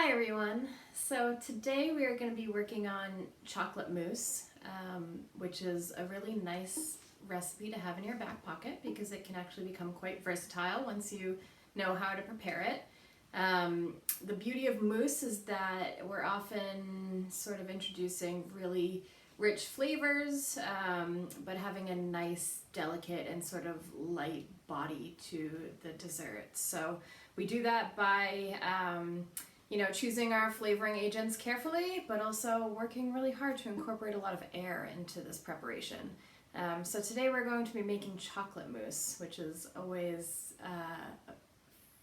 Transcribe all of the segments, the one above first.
Hi everyone. So today we are going to be working on chocolate mousse, which is a really nice recipe to have in your back pocket because it can actually become quite versatile once you know how to prepare it. The beauty of mousse is that we're often sort of introducing really rich flavors, but having a nice, delicate, and sort of light body to the dessert. So we do that by choosing our flavoring agents carefully, but also working really hard to incorporate a lot of air into this preparation. So today we're going to be making chocolate mousse, which is always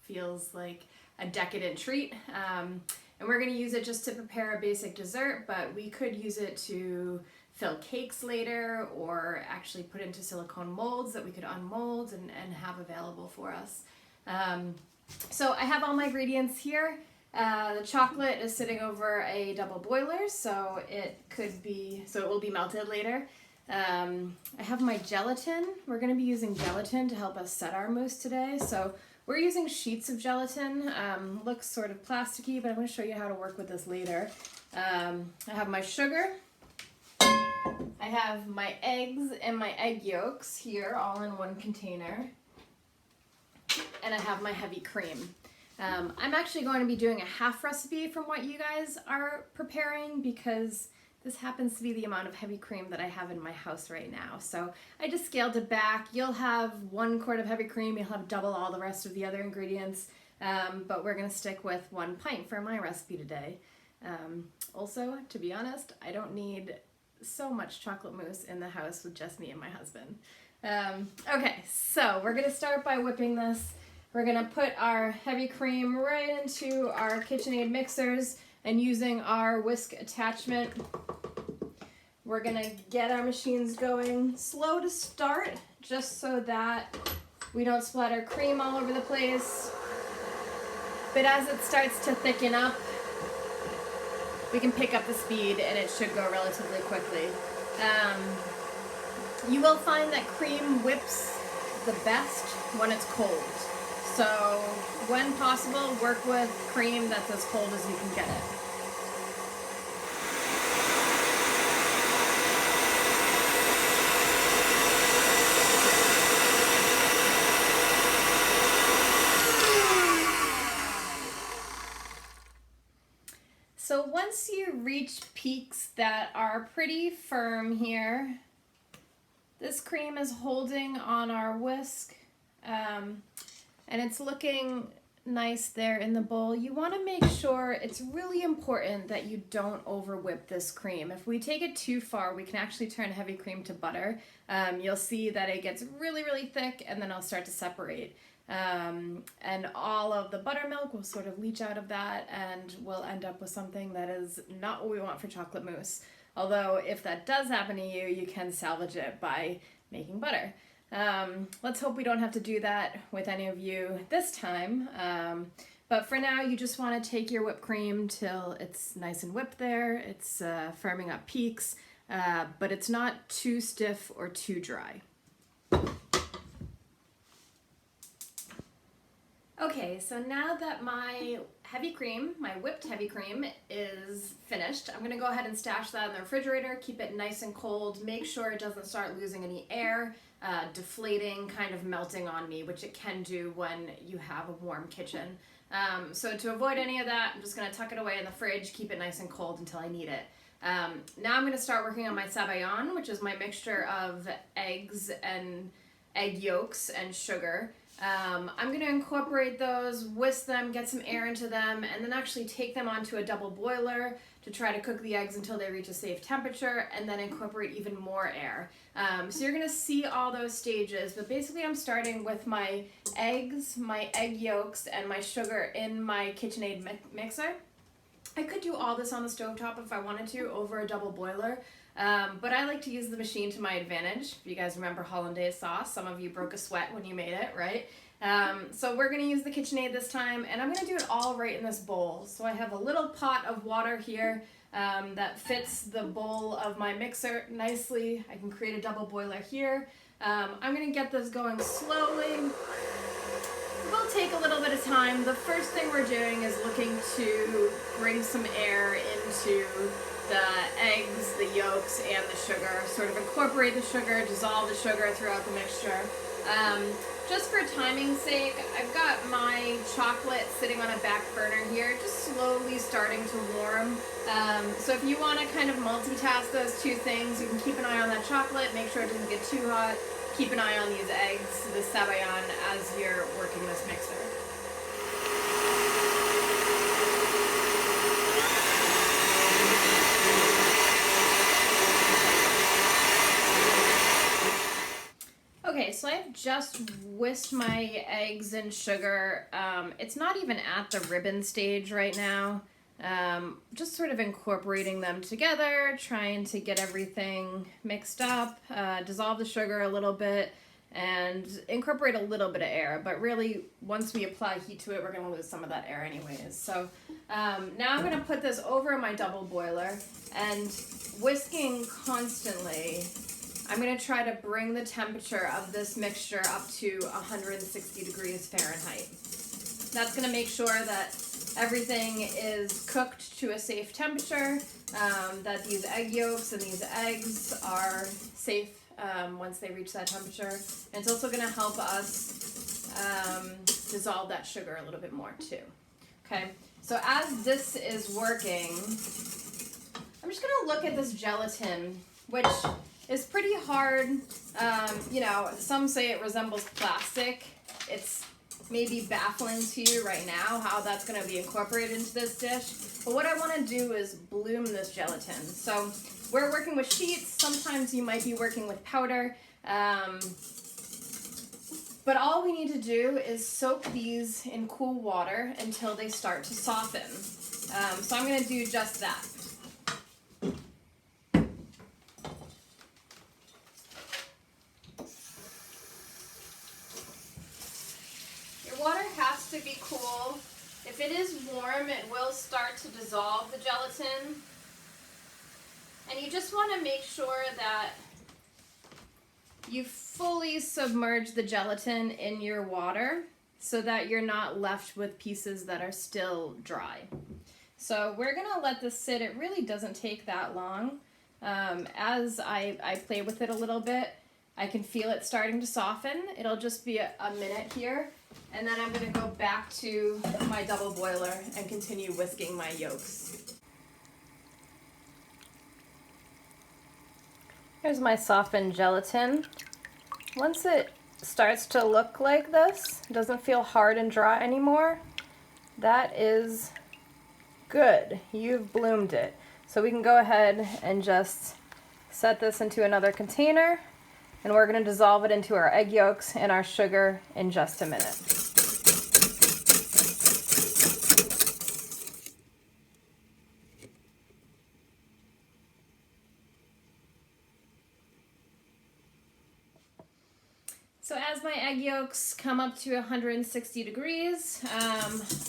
feels like a decadent treat. And we're going to use it just to prepare a basic dessert, but we could use it to fill cakes later or actually put into silicone molds that we could unmold and have available for us. So I have all my ingredients here. The chocolate is sitting over a double boiler, so it will be melted later. I have my gelatin. We're going to be using gelatin to help us set our mousse today. So we're using sheets of gelatin. Looks sort of plasticky, but I'm going to show you how to work with this later. I have my sugar. I have my eggs and my egg yolks here all in one container. And I have my heavy cream. I'm actually going to be doing a half recipe from what you guys are preparing because this happens to be the amount of heavy cream that I have in my house right now. So I just scaled it back. You'll have 1 quart of heavy cream. You'll have double all the rest of the other ingredients. But we're going to stick with 1 pint for my recipe today. Also, to be honest, I don't need so much chocolate mousse in the house with just me and my husband. Okay, so we're going to start by whipping this. We're going to put our heavy cream right into our KitchenAid mixers, and using our whisk attachment, we're going to get our machines going slow to start, just so that we don't splatter cream all over the place. But as it starts to thicken up, we can pick up the speed and it should go relatively quickly. You will find that cream whips the best when it's cold. So when possible, work with cream that's as cold as you can get it. So once you reach peaks that are pretty firm here, this cream is holding on our whisk, and it's looking nice there in the bowl. You want to make sure, it's really important that you don't over whip this cream. If we take it too far, we can actually turn heavy cream to butter. You'll see that it gets really, really thick and then it'll start to separate. And all of the buttermilk will sort of leach out of that and we'll end up with something that is not what we want for chocolate mousse. Although if that does happen to you, you can salvage it by making butter. Let's hope we don't have to do that with any of you this time. But for now, you just want to take your whipped cream till it's nice and whipped there. It's firming up peaks, but it's not too stiff or too dry. Okay, so now that my heavy cream, my whipped heavy cream is finished, I'm going to go ahead and stash that in the refrigerator, keep it nice and cold, make sure it doesn't start losing any air, deflating, kind of melting on me, which it can do when you have a warm kitchen. So to avoid any of that, I'm just going to tuck it away in the fridge, keep it nice and cold until I need it. Now I'm going to start working on my sabayon, which is my mixture of eggs and egg yolks and sugar. I'm going to incorporate those, whisk them, get some air into them, and then actually take them onto a double boiler to try to cook the eggs until they reach a safe temperature, and then incorporate even more air. So you're going to see all those stages, but basically I'm starting with my eggs, my egg yolks, and my sugar in my KitchenAid mixer. I could do all this on the stovetop if I wanted to over a double boiler. But I like to use the machine to my advantage. If you guys remember hollandaise sauce, some of you broke a sweat when you made it, right? So we're going to use the KitchenAid this time, and I'm going to do it all right in this bowl. So I have a little pot of water here that fits the bowl of my mixer nicely. I can create a double boiler here. I'm going to get this going slowly. will take a little bit of time. The first thing we're doing is looking to bring some air into the eggs, the yolks, and the sugar. Sort of incorporate the sugar, dissolve the sugar throughout the mixture. Just for timing's sake, I've got my chocolate sitting on a back burner here, just slowly starting to warm. So if you want to kind of multitask those two things, you can keep an eye on that chocolate, make sure it doesn't get too hot. Keep an eye on these eggs, the sabayon, as you're working this mixer. Okay, so I've just whisked my eggs and sugar. It's not even at the ribbon stage right now. Just sort of incorporating them together, trying to get everything mixed up, dissolve the sugar a little bit, and incorporate a little bit of air. But really, once we apply heat to it, we're going to lose some of that air anyways. So now I'm going to put this over my double boiler, and whisking constantly, I'm going to try to bring the temperature of this mixture up to 160 degrees Fahrenheit. That's going to make sure that everything is cooked to a safe temperature, that these egg yolks and these eggs are safe once they reach that temperature. And it's also going to help us dissolve that sugar a little bit more too. Okay, so as this is working, I'm just going to look at this gelatin, which is pretty hard. You know, some say it resembles plastic. It's maybe baffling to you right now how that's going to be incorporated into this dish. But what I want to do is bloom this gelatin. So we're working with sheets. Sometimes you might be working with powder. But all we need to do is soak these in cool water until they start to soften. So I'm going to do just that. Water has to be cool. If it is warm, it will start to dissolve the gelatin. And you just want to make sure that you fully submerge the gelatin in your water so that you're not left with pieces that are still dry. So we're going to let this sit. It really doesn't take that long. As I play with it a little bit, I can feel it starting to soften. It'll just be a minute here. And then I'm going to go back to my double boiler and continue whisking my yolks. Here's my softened gelatin. Once it starts to look like this, doesn't feel hard and dry anymore, that is good. You've bloomed it. So we can go ahead and just set this into another container, and we're going to dissolve it into our egg yolks and our sugar in just a minute. So as my egg yolks come up to 160 degrees,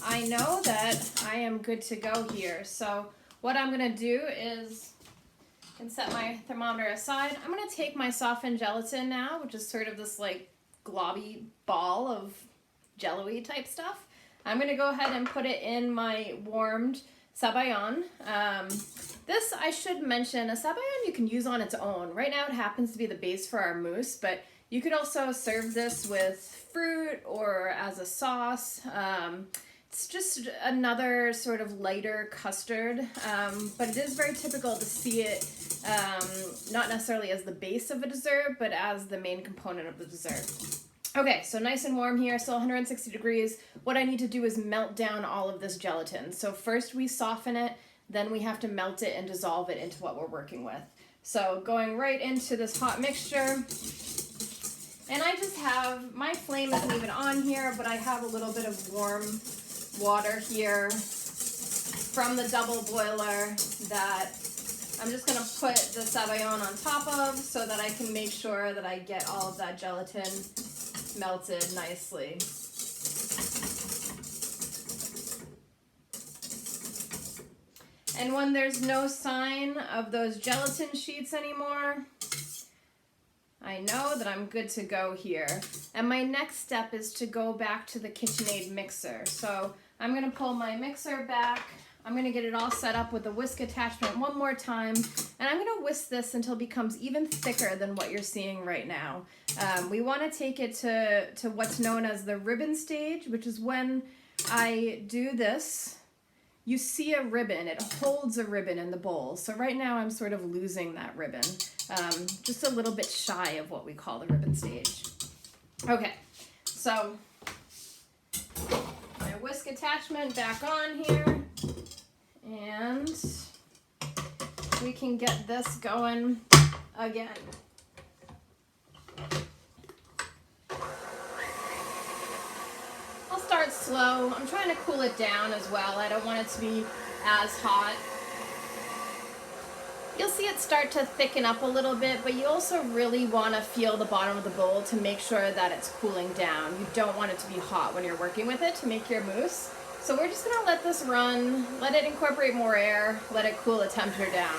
I know that I am good to go here. So what I'm going to do is I can set my thermometer aside. I'm going to take my softened gelatin now, which is sort of this like globby ball of jello-y type stuff. I'm going to go ahead and put it in my warmed sabayon. This, I should mention, a sabayon you can use on its own. Right now it happens to be the base for our mousse, but you could also serve this with fruit or as a sauce. It's just another sort of lighter custard, but it is very typical to see it not necessarily as the base of a dessert, but as the main component of the dessert. Okay, so nice and warm here, still 160 degrees. What I need to do is melt down all of this gelatin. So first we soften it, then we have to melt it and dissolve it into what we're working with. So going right into this hot mixture. And I just have, my flame isn't even on here, but I have a little bit of warm water here from the double boiler that I'm just going to put the sabayon on top of so that I can make sure that I get all of that gelatin melted nicely. And when there's no sign of those gelatin sheets anymore, I know that I'm good to go here. And my next step is to go back to the KitchenAid mixer. So I'm gonna pull my mixer back. I'm gonna get it all set up with the whisk attachment one more time. And I'm gonna whisk this until it becomes even thicker than what you're seeing right now. We wanna take it to what's known as the ribbon stage, which is when I do this. You see a ribbon, it holds a ribbon in the bowl. So right now I'm sort of losing that ribbon. Just a little bit shy of what we call the ribbon stage. Okay, so my whisk attachment back on here, and we can get this going again. I'll start slow. I'm trying to cool it down as well. I don't want it to be as hot. You'll see it start to thicken up a little bit, but you also really want to feel the bottom of the bowl to make sure that it's cooling down. You don't want it to be hot when you're working with it to make your mousse. So we're just going to let this run, let it incorporate more air, let it cool the temperature down.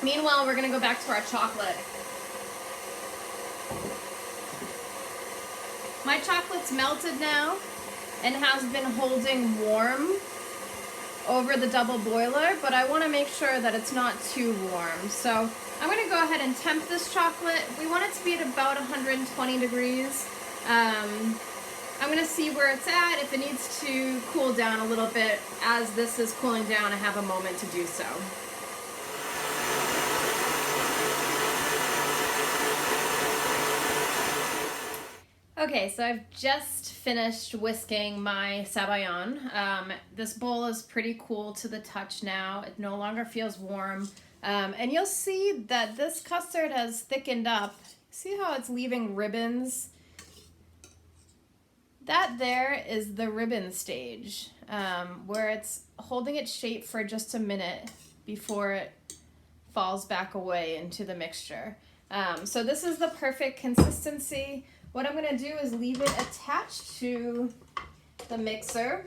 Meanwhile, we're going to go back to our chocolate. My chocolate's melted now and has been holding warm over the double boiler, but I want to make sure that it's not too warm. So I'm going to go ahead and temp this chocolate. We want it to be at about 120 degrees. I'm going to see where it's at. If it needs to cool down a little bit, as this is cooling down, I have a moment to do so. Okay, so I've just finished whisking my sabayon. This bowl is pretty cool to the touch now. It no longer feels warm. And you'll see that this custard has thickened up. See how it's leaving ribbons? That there is the ribbon stage, where it's holding its shape for just a minute before it falls back away into the mixture. So this is the perfect consistency. What I'm going to do is leave it attached to the mixer,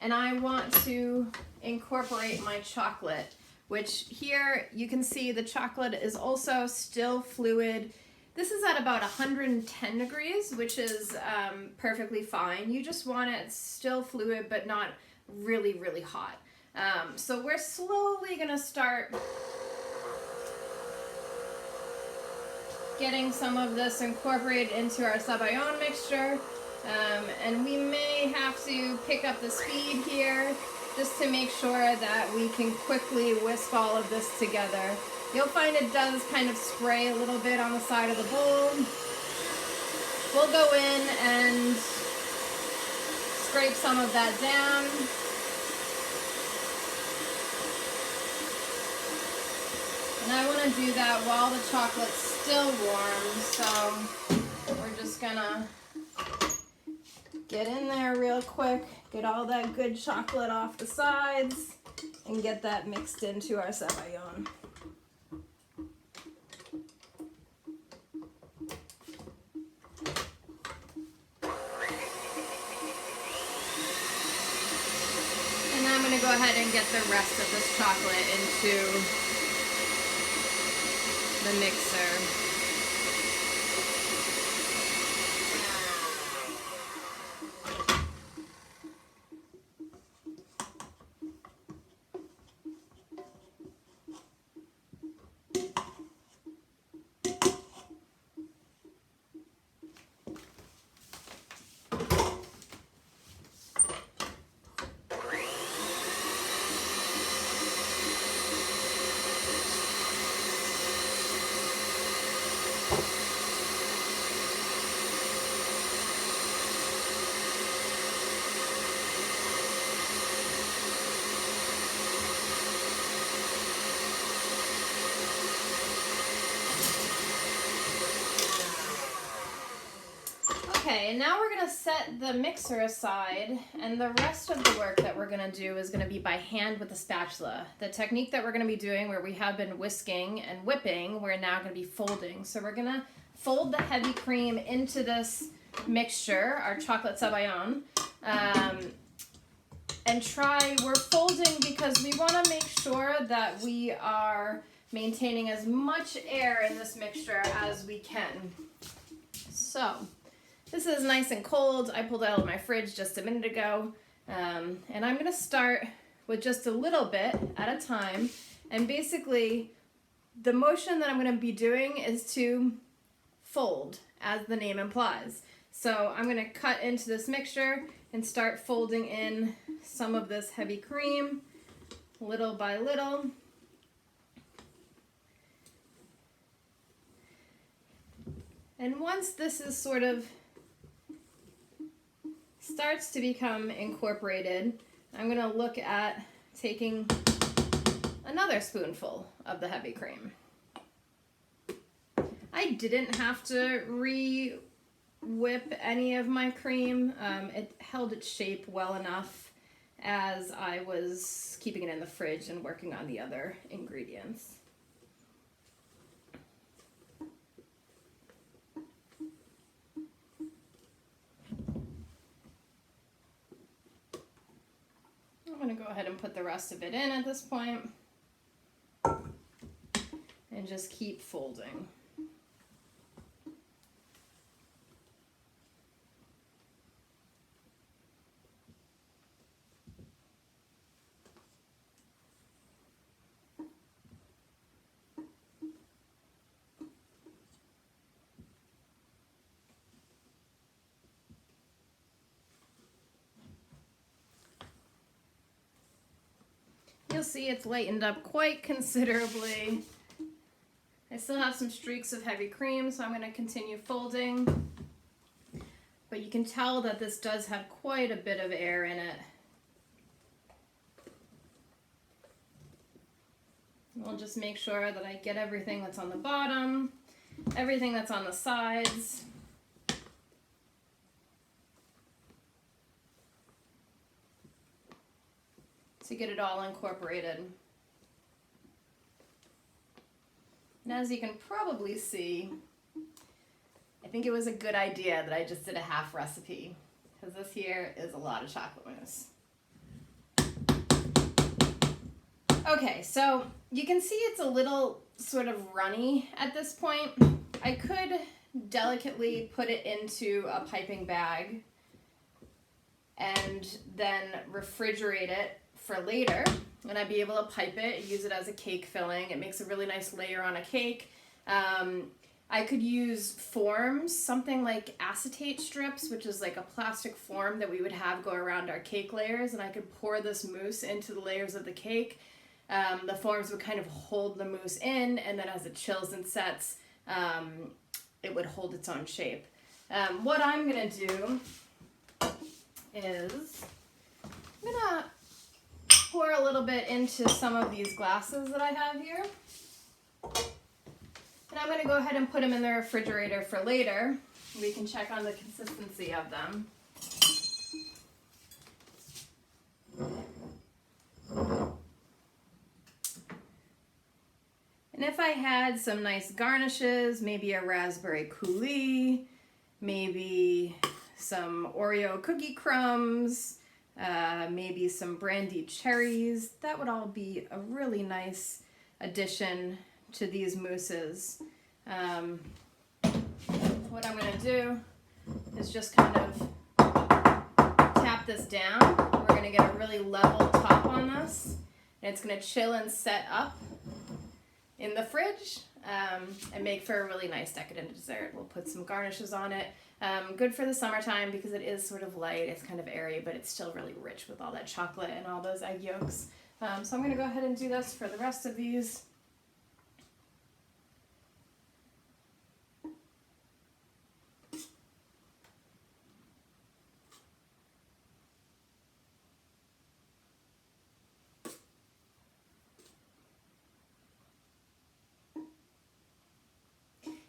and I want to incorporate my chocolate, which here you can see the chocolate is also still fluid. This is at about 110 degrees, which is perfectly fine. You just want it still fluid, but not really, really hot. So we're slowly going to start getting some of this incorporated into our sabayon mixture, and we may have to pick up the speed here just to make sure that we can quickly whisk all of this together. You'll find it does kind of spray a little bit on the side of the bowl. We'll go in and scrape some of that down. And I want to do that while the chocolate's still warm, so we're just gonna get in there real quick, get all that good chocolate off the sides, and get that mixed into our sabayon. And now I'm gonna go ahead and get the rest of this chocolate into the mixer. Okay, and now we're going to set the mixer aside, and the rest of the work that we're going to do is going to be by hand with the spatula. The technique that we're going to be doing, where we have been whisking and whipping, we're now going to be folding. So we're going to fold the heavy cream into this mixture, our chocolate sabayon, and we're folding because we want to make sure that we are maintaining as much air in this mixture as we can. So this is nice and cold. I pulled it out of my fridge just a minute ago. And I'm gonna start with just a little bit at a time. And basically the motion that I'm gonna be doing is to fold, as the name implies. So I'm gonna cut into this mixture and start folding in some of this heavy cream, little by little. And once this is sort of starts to become incorporated, I'm gonna look at taking another spoonful of the heavy cream. I didn't have to re-whip any of my cream. It held its shape well enough as I was keeping it in the fridge and working on the other ingredients. I'm going to go ahead and put the rest of it in at this point and just keep folding. You'll see it's lightened up quite considerably. I still have some streaks of heavy cream, so I'm going to continue folding. But you can tell that this does have quite a bit of air in it. We'll just make sure that I get everything that's on the bottom, everything that's on the sides. To get it all incorporated. And as you can probably see, I think it was a good idea that I just did a half recipe, because this here is a lot of chocolate mousse. Okay, so you can see it's a little sort of runny at this point. I could delicately put it into a piping bag and then refrigerate it for later, and I'd be able to pipe it, use it as a cake filling. It makes a really nice layer on a cake. I could use forms, something like acetate strips, which is like a plastic form that we would have go around our cake layers, and I could pour this mousse into the layers of the cake. The forms would kind of hold the mousse in, and then as it chills and sets, it would hold its own shape. What I'm gonna do is I'm gonna pour a little bit into some of these glasses that I have here. And I'm going to go ahead and put them in the refrigerator for later. We can check on the consistency of them. And if I had some nice garnishes, maybe a raspberry coulis, maybe some Oreo cookie crumbs, maybe some brandied cherries, that would all be a really nice addition to these mousses. What I'm going to do is just kind of tap this down. We're going to get a really level top on this, and it's going to chill and set up in the fridge and make for a really nice decadent dessert. We'll put some garnishes on it. Good for the summertime because it is sort of light, it's kind of airy, but it's still really rich with all that chocolate and all those egg yolks. So I'm going to go ahead and do this for the rest of these.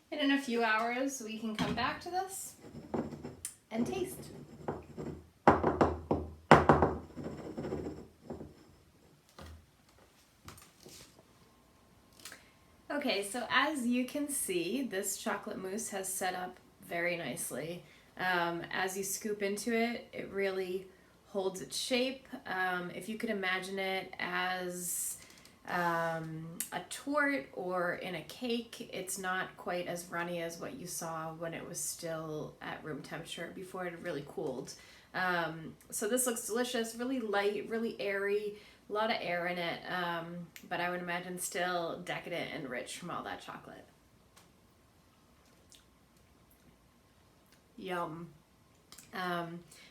And in a few hours, we can come back to this and taste. Okay, so as you can see, this chocolate mousse has set up very nicely. As you scoop into it, it really holds its shape. If you could imagine it as a torte or in a cake, it's not quite as runny as what you saw when it was still at room temperature before it had really cooled. So this looks delicious, really light, really airy, a lot of air in it, but I would imagine still decadent and rich from all that chocolate. Yum.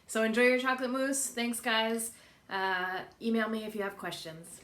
So enjoy your chocolate mousse. Thanks, guys. Email me if you have questions.